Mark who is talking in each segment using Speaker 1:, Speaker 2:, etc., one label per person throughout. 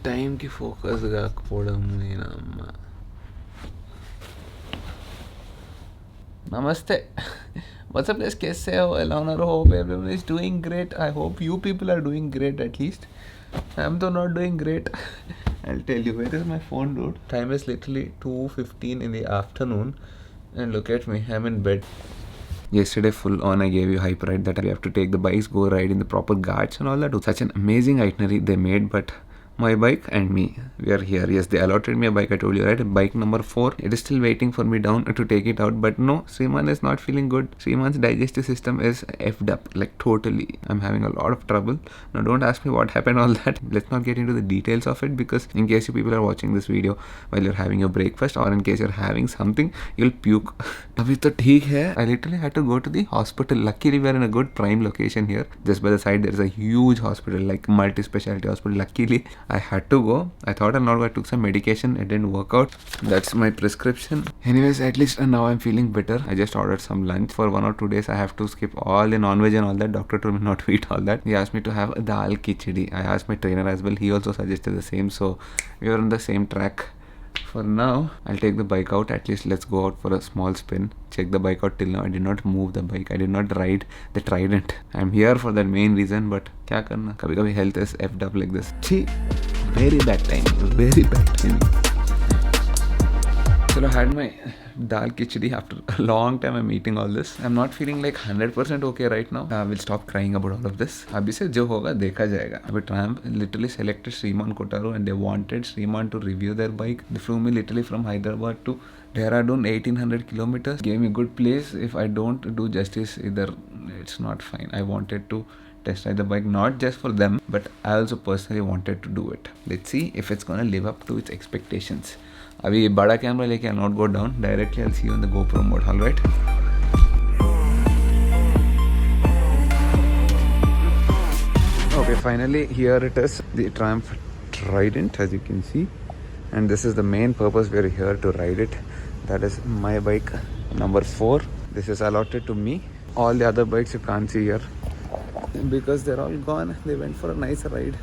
Speaker 1: టైంకి ఫోకస్ కాకపోవడం నేనమ్మ. నమస్తే. What's up guys? कैसे हो? ఎలా ఉన్నారు? Hope everyone is doing great. I hope you people are doing great at least. I'm though not doing great. I'll tell you, where is my phone, dude? Time is literally 2:15 in the afternoon and look at me, I'm in bed. Yesterday full on I gave you hype, right, that we have to take the bikes, go ride in the proper ghats and all that. Such an amazing itinerary they made, but my bike and me, we are here. Yes, they allotted me a bike, I told you, right? Bike number 4. It is still waiting for me down to take it out. But no, Sriman is not feeling good. Sriman's digestive system is effed up, like totally. I'm having a lot of trouble. Now don't ask me what happened, all that. Let's not get into the details of it, because in case you people are watching this video while you're having your breakfast, or in case you're having something, you'll puke. Abhi to theek hai. I literally had to go to the hospital. Luckily we are in a good prime location here. Just by the side there's a huge hospital, like multi-specialty hospital. Luckily I had to go. I thought I'll not go. I took some medication. It didn't work out. That's my prescription. Anyways, at least now I'm feeling better. I just ordered some lunch. For 1 or 2 days I have to skip all the non-veg and all that. Doctor told me not to eat all that. He asked me to have dal khichdi. I asked my trainer as well. He also suggested the same. So we are on the same track. For now, I'll take the bike out. At least let's go out for a small spin. Check the bike out. Till now I did not move the bike. I did not ride the Trident. I'm here for that main reason, but kya karna? Kabhi health is effed up like this. Chhi, very bad timing. Very bad timing. So I had my dal khichdi. After a long time I'm eating all this. I'm not feeling like 100% okay right now. I will stop crying about all of this. Abhi se jo hoga dekha jayega. Abhi Triumph literally selected Shriman Kotaru and they wanted Shriman to review their bike. They flew me literally from Hyderabad to Dehradun, 1800 kilometers. Gave me a good place. If I don't do justice either, it's not fine. I wanted to test ride the bike, not just for them, but I also personally wanted to do it. Let's see if it's gonna live up to its expectations. अभी बड़ा camera लेके I'll not go down. Directly I'll see you on the GoPro mode. Alright. Okay, finally here it is, the Triumph Trident, as you can see, and this is the main purpose we are here to ride it. That is my bike number 4. This is allotted to me. All the other bikes you can't see here because they're all gone. They went for a nice ride,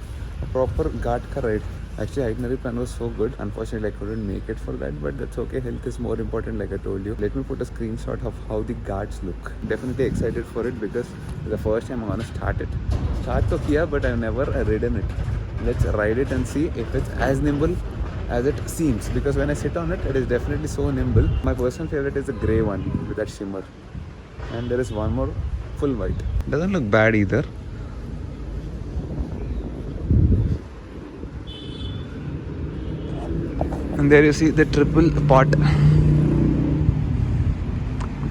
Speaker 1: a proper ghat ka ride. Actually, itinerary plan was so good. Unfortunately, I couldn't make it for that, but that's okay. Health is more important, like I told you. Let me put a screenshot of how the ghats look. Definitely excited for it because the first time I'm gonna start it. Start to kiya, but I've never ridden it. Let's ride it and see if it's as nimble as it seems. Because when I sit on it, it is definitely so nimble. My personal favorite is the grey one with that shimmer. And there is one more full white. Doesn't look bad either. And there you see the triple pot.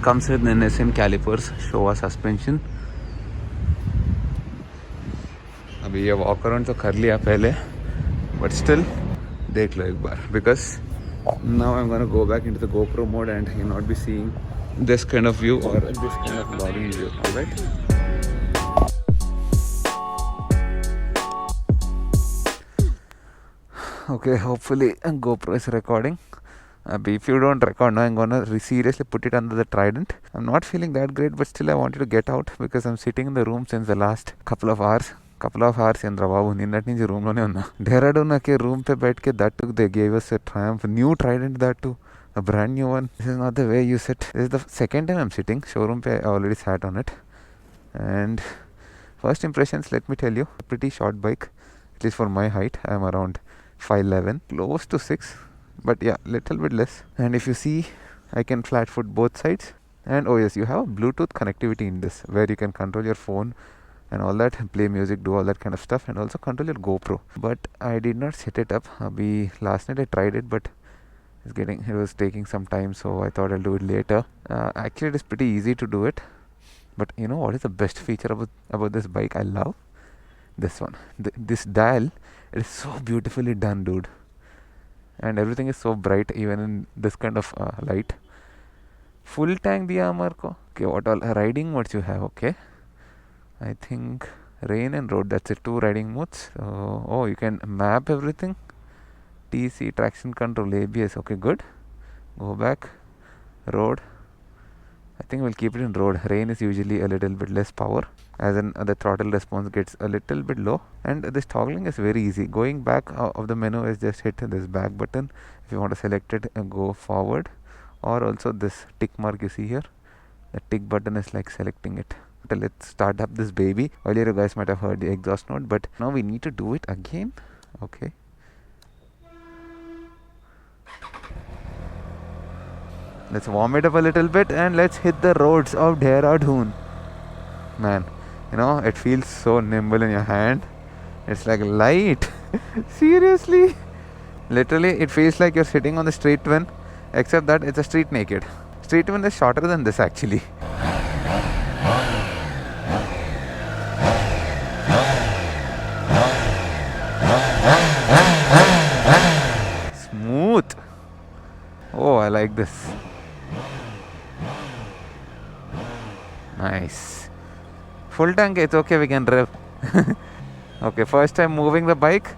Speaker 1: Comes with NSM calipers, Showa suspension. अभी ये walk around तो कर लिया पहले, but still देख लो एक बार, because now I'm gonna go back into the GoPro mode and you'll not be seeing this kind of view or this kind of vlogging view. Alright. Okay, hopefully GoPro is recording. If you don't record now, I'm gonna seriously put it under the Trident. I'm not feeling that great, but still I wanted to get out because I'm sitting in the room since the last couple of hours. Chandra Babu, ninnati nunchi room lone unna. Dehradun ke room pe बैठ के that too they gave us a Triumph new Trident, that too a brand new one. This is not the way you sit. This is the second time I'm sitting. Showroom pe I already sat on it. And first impressions, let me tell you, a pretty short bike, at least for my height. I'm around 5'11", close to 6, but yeah, little bit less. And if you see, I can flat foot both sides. And oh yes, you have Bluetooth connectivity in this, where you can control your phone and all that, play music, do all that kind of stuff, and also control your GoPro. But I did not set it up. Last night I tried it, but it was taking some time, so I thought I'll do it later. Actually, it is pretty easy to do it. But you know what is the best feature about this bike? I love this one. This dial, it is so beautifully done, dude. And everything is so bright, even in this kind of light. Full tank diya hamar ko. Okay, what all riding modes you have? Okay, I think rain and road, that's it. 2 riding modes. Oh, you can map everything. TC, traction control, ABS. Okay, good. Go back. Road, I think we'll keep it in road. Rain is usually a little bit less power. as in the throttle response gets a little bit low. And this toggling is very easy. Going back of the menu is just hit this back button if you want to select it and go forward, or also this tick mark you see here, the tick button is like selecting it. Let's start up this baby. Earlier you guys might have heard the exhaust note, but now we need to do it again. Okay, let's warm it up a little bit and let's hit the roads of Dehradun. Man, you know, it feels so nimble in your hand. It's like light. Seriously, literally it feels like you're sitting on the Street Twin, except that it's a Street Naked. Street Twin is shorter than this actually. Smooth. Oh, I like this. Nice. Full tank, it's okay, we can rev. Okay, first time moving the bike,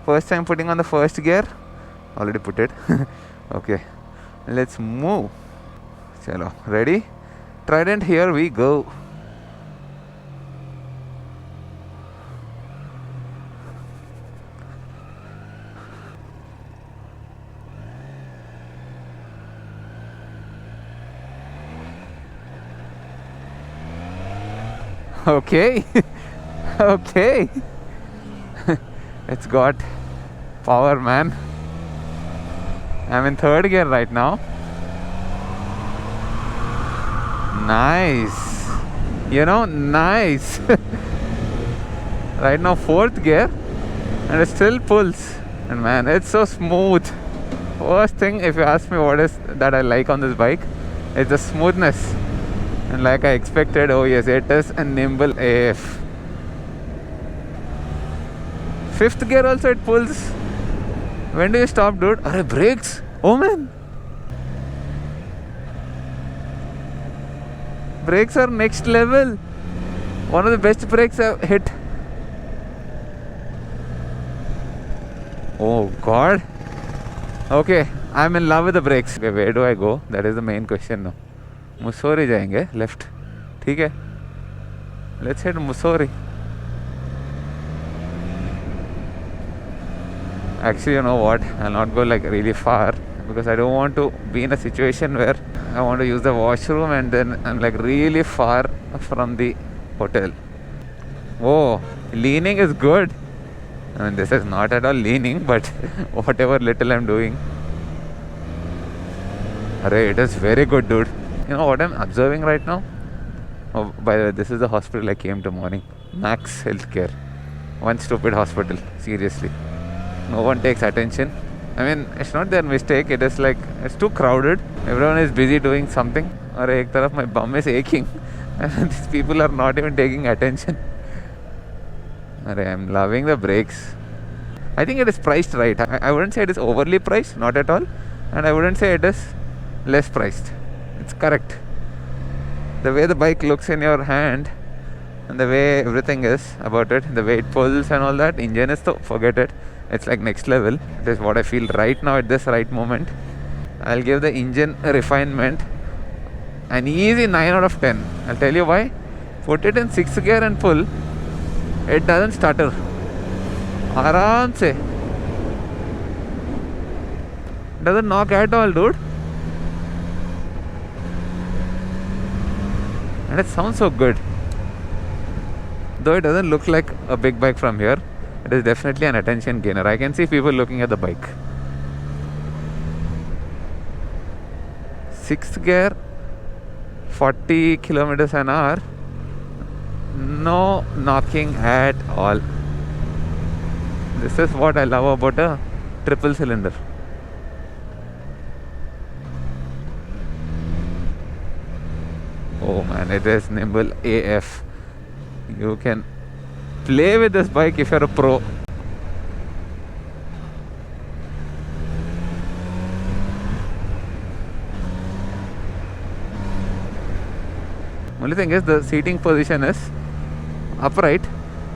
Speaker 1: first time putting on the first gear. Already put it. Okay, let's move. Chalo, ready? Trident, here we go. Okay. Okay. It's got power, man. I'm in third gear right now. Nice. You know, nice. Right now fourth gear and it still pulls. And man, it's so smooth. First thing, if you ask me what is that I like on this bike, it's the smoothness. And like I expected, oh yes, it is a nimble AF. Fifth gear also it pulls. When do you stop, dude? Arey, brakes. Oh man. Brakes are next level. One of the best brakes I've hit. Oh god. Okay, I'm in love with the brakes. Okay, where do I go? That is the main question now. Mussoorie जाएंगे, left. ठीक है. Let's hit Mussoorie. Actually, you know what? I'll not go like really far because I don't want to be in a situation where I want to use the washroom and then I'm like really far from the hotel. Oh, leaning is good. I mean, this is not at all leaning, but whatever little I'm doing. Arey, it is very good, dude. You know what I'm observing right now? Oh, by the way, this is the hospital I came to morning. Max Healthcare. One stupid hospital. Seriously. No one takes attention. I mean, it's not their mistake. It is like, it's too crowded. Everyone is busy doing something. Or ek taraf my bum is aching. And these people are not even taking attention. I'm loving the brakes. I think it is priced right. I wouldn't say it is overly priced. Not at all. And I wouldn't say it is less priced. It's correct. The way the bike looks in your hand and the way everything is about it, the way it pulls and all that, engine is to forget it. It's like next level. It is what I feel right now at this right moment. I'll give the engine refinement an easy 9 out of 10. I'll tell you why. Put it in 6th gear and pull. It doesn't stutter. Aram se. Doesn't knock at all, dude. And it sounds so good. Though it doesn't look like a big bike from here, it is definitely an attention gainer. I can see people looking at the bike. 6th gear, 40 kilometers an hour. No knocking at all. This is what I love about a triple cylinder. Oh man, it is nimble AF. You can play with this bike if you're a pro. Only thing is the seating position is upright.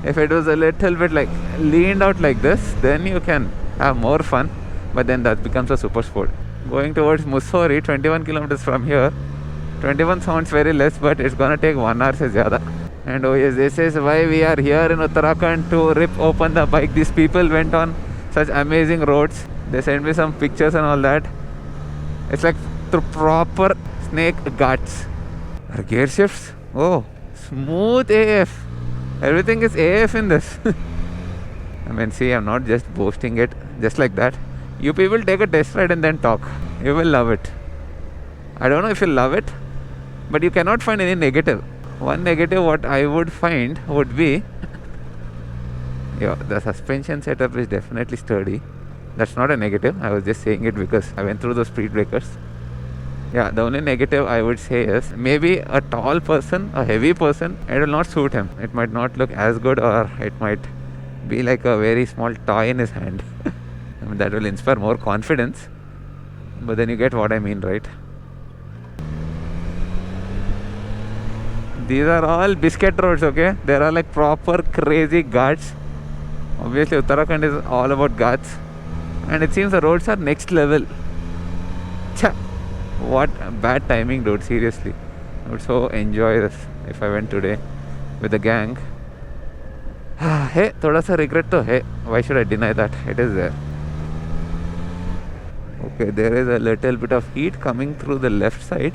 Speaker 1: If it was a little bit like leaned out like this, then you can have more fun, but then that becomes a super sport. Going towards Mussoorie, 21 kilometers from here. 21 sounds very less, but it's gonna take 1 hour se zyada. And oh yes, this is why we are here in Uttarakhand, to rip open the bike. These people went on such amazing roads. They sent me some pictures and all that. It's like the proper snake guts. Gear shifts, oh, smooth AF. Everything is AF in this. I mean, see, I'm not just boasting it just like that. You people take a test ride and then talk. You will love it. I don't know if you'll love it, but you cannot find any negative. One negative what I would find would be the suspension setup is definitely sturdy. That's not a negative. I was just saying it because I went through those speed breakers. Yeah, the only negative I would say is maybe a tall person, a heavy person, it will not suit him. It might not look as good, or it might be like a very small toy in his hand. I mean, that will inspire more confidence. But then you get what I mean, right? These are all biscuit roads, okay? There are like proper crazy ghats. Obviously, Uttarakhand is all about ghats. And it seems the roads are next level. Cha! What bad timing, dude, seriously. I would so enjoy this if I went today with the gang. Hey, thoda sa regret to hai. Why should I deny that? It is there. Okay, there is a little bit of heat coming through the left side.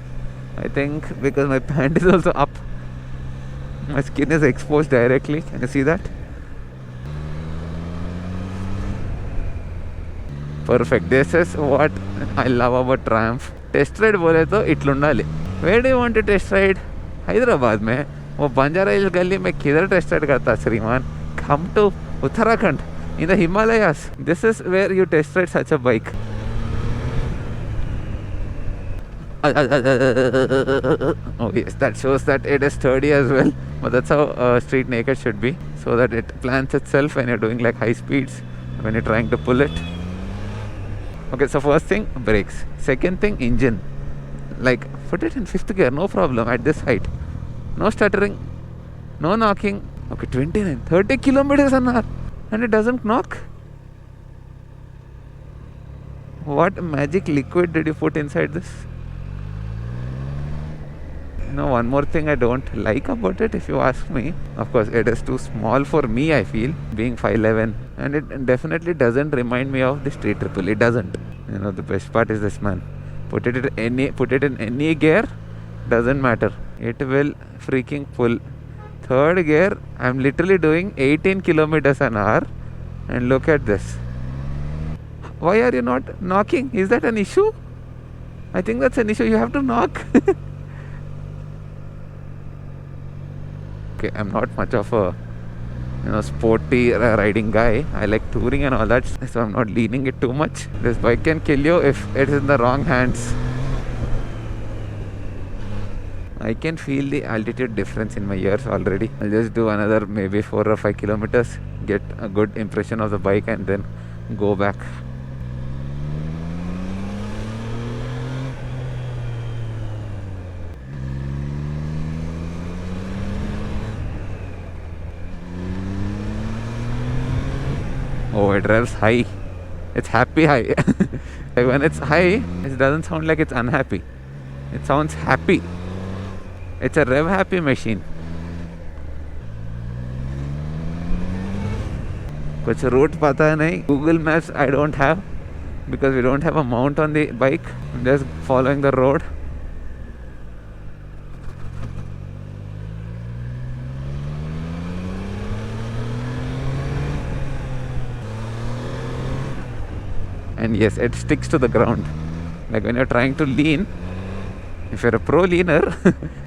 Speaker 1: I think because my pant is also up. My skin is exposed directly. Can you see that? Perfect. This is what I love about Triumph. Test ride बोले तो इट्लुंडाली. Where do you want to test ride? Hyderabad में. वो Banjara hills गली में किधर test ride करता श्रीमान? Come to Uttarakhand in the Himalayas. This is where you test ride such a bike. Oh yes, that shows that it is sturdy as well. But that's how street naked should be, so that it plants itself when you're doing like high speeds, when you're trying to pull it. Okay, so first thing, brakes. Second thing, engine. Like, put it in 5th gear, no problem at this height. No stuttering, no knocking. Okay, 29, 30 kilometers an hour, and it doesn't knock. What magic liquid did you put inside this? One more thing I don't like about it, if you ask me. Of course, it is too small for me, I feel, being 5'11", and it definitely doesn't remind me of the Street Triple. It doesn't. The best part is this, man. Put it in any gear, doesn't matter. It will freaking pull. 3rd gear, I'm literally doing 18 kilometers an hour, and look at this. Why are you not knocking? Is that an issue? I think that's an issue. You have to knock. Okay, I'm not much of a sporty riding guy. I like touring and all that, so I'm not leaning it too much. This bike can kill you if it is in the wrong hands. I can feel the altitude difference in my ears already. I'll just do another maybe 4 or 5 kilometers, get a good impression of the bike, and then go back. Oh, it drives high. It's happy high. Like when it's high, it doesn't sound like it's unhappy. It sounds happy. It's a rev happy machine. कुछ route पता है नहीं. Google Maps I don't have, because we don't have a mount on the bike. I'm just following the road. And yes, it sticks to the ground. Like when you're trying to lean, if you're a pro leaner,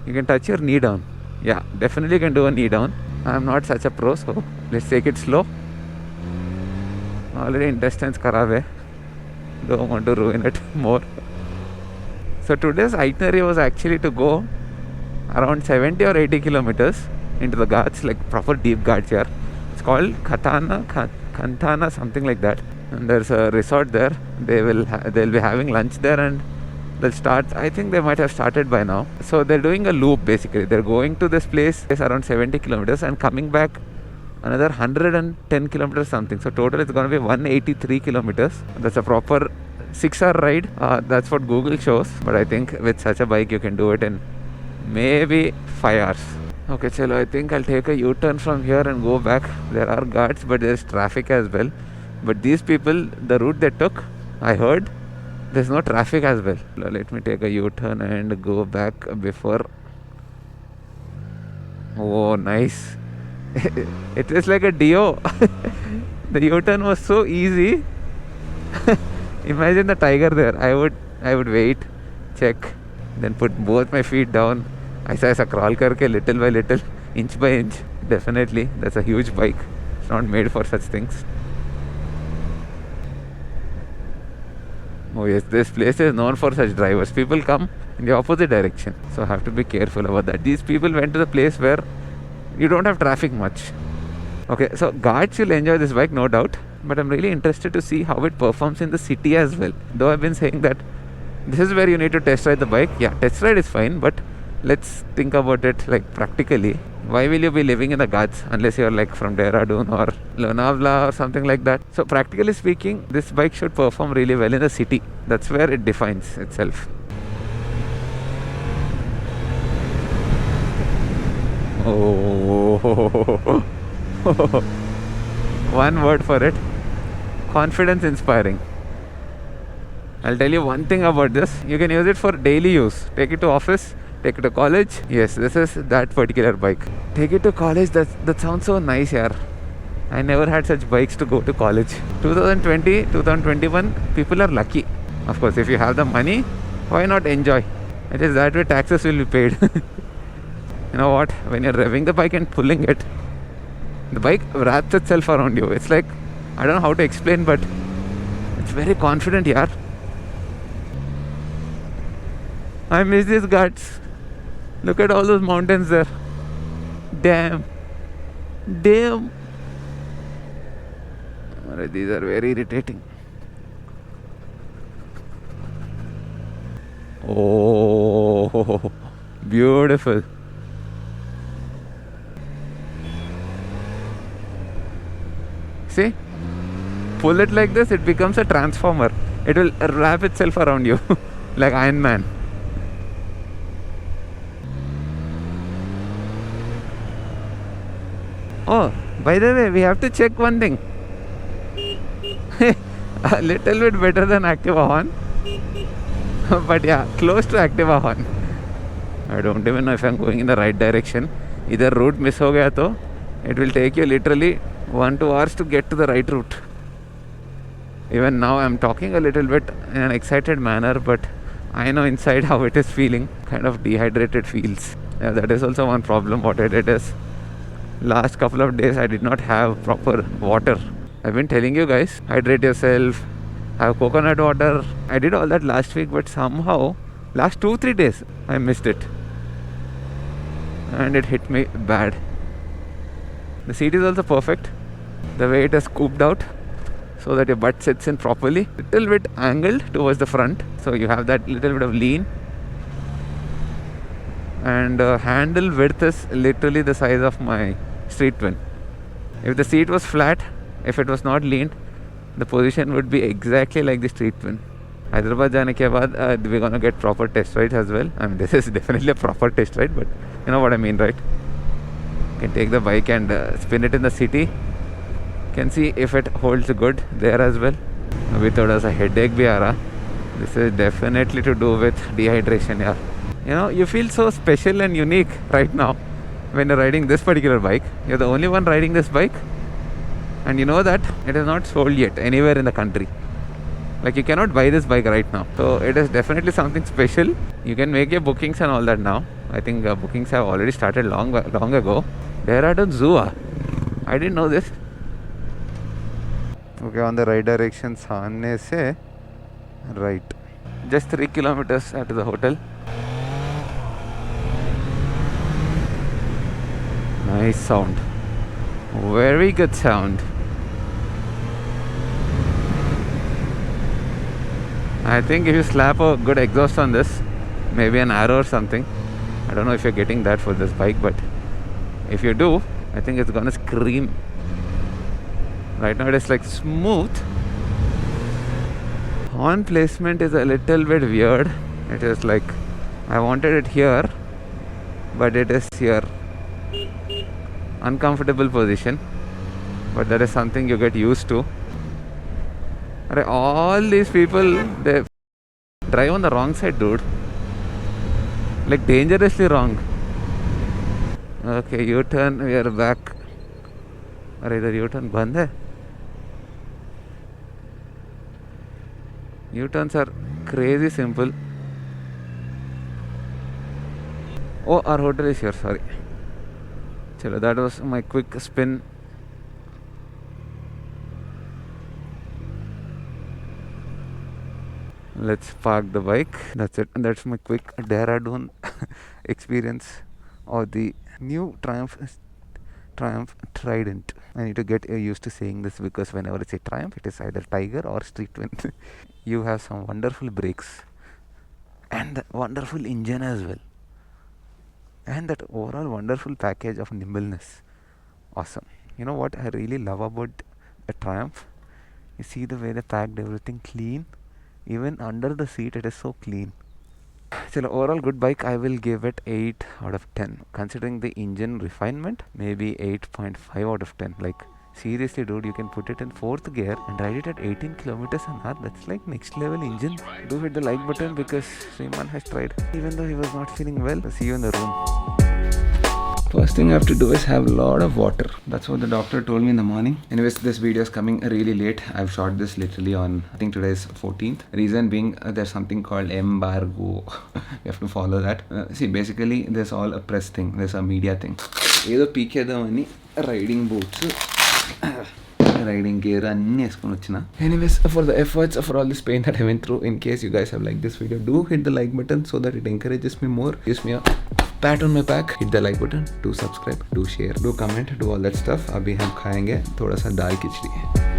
Speaker 1: you can touch your knee down. Yeah, definitely can do a knee down. I'm not such a pro, so let's take it slow. Already intestines kharab hai. Don't want to ruin it more. So today's itinerary was actually to go around 70 or 80 kilometers into the ghats, like proper deep ghats here. It's called Khantana, something like that. And there's a resort there. They'll be having lunch there, and they'll start. I think they might have started by now. So they're doing a loop basically. They're going to this place around 70 kilometers and coming back another 110 kilometers something. So total it's going to be 183 kilometers. That's a proper 6-hour ride. That's what Google shows. But I think with such a bike you can do it in maybe 5 hours. Okay, chalo, I think I'll take a U-turn from here and go back. There are guards, but there's traffic as well. But these people, the route they took, I heard, there's no traffic as well. Let me take a U-turn and go back before. Oh, nice. It is like a Dio. The U-turn was so easy. Imagine the tiger there. I would wait, check, then put both my feet down. ऐसा crawl करके little by little, inch by inch. Definitely, that's a huge bike. It's not made for such things. Oh yes, this place is known for such drivers. People come in the opposite direction, so have to be careful about that. These people went to the place where you don't have traffic much. Okay, so guards will enjoy this bike, no doubt, but I'm really interested to see how it performs in the city as well. Though I've been saying that this is where you need to test ride the bike. Yeah, test ride is fine, but let's think about it like practically. Why will you be living in the Ghats unless you're like from Dehradun or Lonavala or something like that? So practically speaking, this bike should perform really well in the city. That's where it defines itself. Oh, one word for it: confidence inspiring. I'll tell you one thing about this. You can use it for daily use. Take it to office, take it to college. Yes, this is that particular bike. Take it to college. That sounds so nice, yaar. I never had such bikes to go to college. 2020, 2021, people are lucky. Of course, if you have the money, why not enjoy? It is that way taxes will be paid. You know what? When you're revving the bike and pulling it, the bike wraps itself around you. It's like, I don't know how to explain, but it's very confident, yaar. I miss these guards. Look at all those mountains there. Damn. These are very irritating. Oh, beautiful. See? Pull it like this, it becomes a transformer. It will wrap itself around you like Iron Man. Oh, by the way, we have to check one thing. A little bit better than Activa Horn. But yeah, close to Activa Horn. I don't even know if I'm going in the right direction. Either route miss ho gaya to it will take you literally 1-2 hours to get to the right route. Even now I'm talking a little bit in an excited manner, but I know inside how it is feeling. Kind of dehydrated feels. Yeah, that is also one problem. What I did is, last couple of days I did not have proper water. I've been telling you guys, hydrate yourself, have coconut water. I did all that last week, but somehow last 2-3 days I missed it, and it hit me bad. The seat is also perfect. The way it is scooped out so that your butt sits in properly. Little bit angled towards the front, so you have that little bit of lean. And handle width is literally the size of my Street Twin. If the seat was flat, if it was not leaned, the position would be exactly like the Street Twin. Hyderabad जाने के बाद we're gonna get proper test rides as well. I mean, this is definitely a proper test ride, but you know what I mean, right? You can take the bike and spin it in the city. Can see if it holds good there as well. अभी थोड़ा सा headache भी आ रहा. This is definitely to do with dehydration, yeah. You know, you feel so special and unique right now when you're riding this particular bike. You're the only one riding this bike, and you know that it is not sold yet anywhere in the country. Like, you cannot buy this bike right now, so it is definitely something special. You can make your bookings and all that now. I think bookings have already started long ago. Dehradun Zoo. I didn't know this. Okay, on the right direction, सामने से right. Just 3 kilometers to the hotel. Nice sound. Very good sound. I think if you slap a good exhaust on this, maybe an Arrow or something. I don't know if you're getting that for this bike, but if you do, I think it's gonna scream. Right now it is like smooth. Horn placement is a little bit weird. It is like, I wanted it here, but it is here. uncomfortable position, but that is something you get used to. All these people, they drive on the wrong side, dude. Like dangerously wrong. Okay, U-turn, we are back. अरे इधर U-turn बंद है. U-turns are crazy simple. Oh, our hotel is here, sorry. Chalo, that was my quick spin. Let's park the bike. That's it. And that's my quick Dehradun experience of the new Triumph Trident. I need to get used to saying this because whenever I say Triumph, it is either Tiger or Street Twin. You have some wonderful brakes and wonderful engine as well, and that overall wonderful package of nimbleness. Awesome. You know what I really love about a Triumph? You see the way they packed everything clean. Even under the seat, it is so clean. So overall good bike. I will give it 8 out of 10. Considering the engine refinement, maybe 8.5 out of 10. Like seriously, dude, you can put it in 4th gear and ride it at 18 kilometers an hour. That's like next level engine. Do hit the like button because Sriman has tried, even though he was not feeling well. See you in the room. First thing I have to do is have a lot of water. That's what the doctor told me in the morning. Anyways, this video is coming really late. I've shot this literally on, I think today is 14th. Reason being, there's something called embargo. You have to follow that. See, basically, there's all a press thing. There's a media thing. Either PK the money, riding boots, riding gear, anyways, for the efforts, for all this pain that I went through, in case you guys have liked this video, do hit the like button so that it encourages me more, gives me a pat on my back. Hit the like button, do subscribe, do share, do comment, do all that stuff. अभी हम खाएंगे थोड़ा सा दाल खिचड़ी.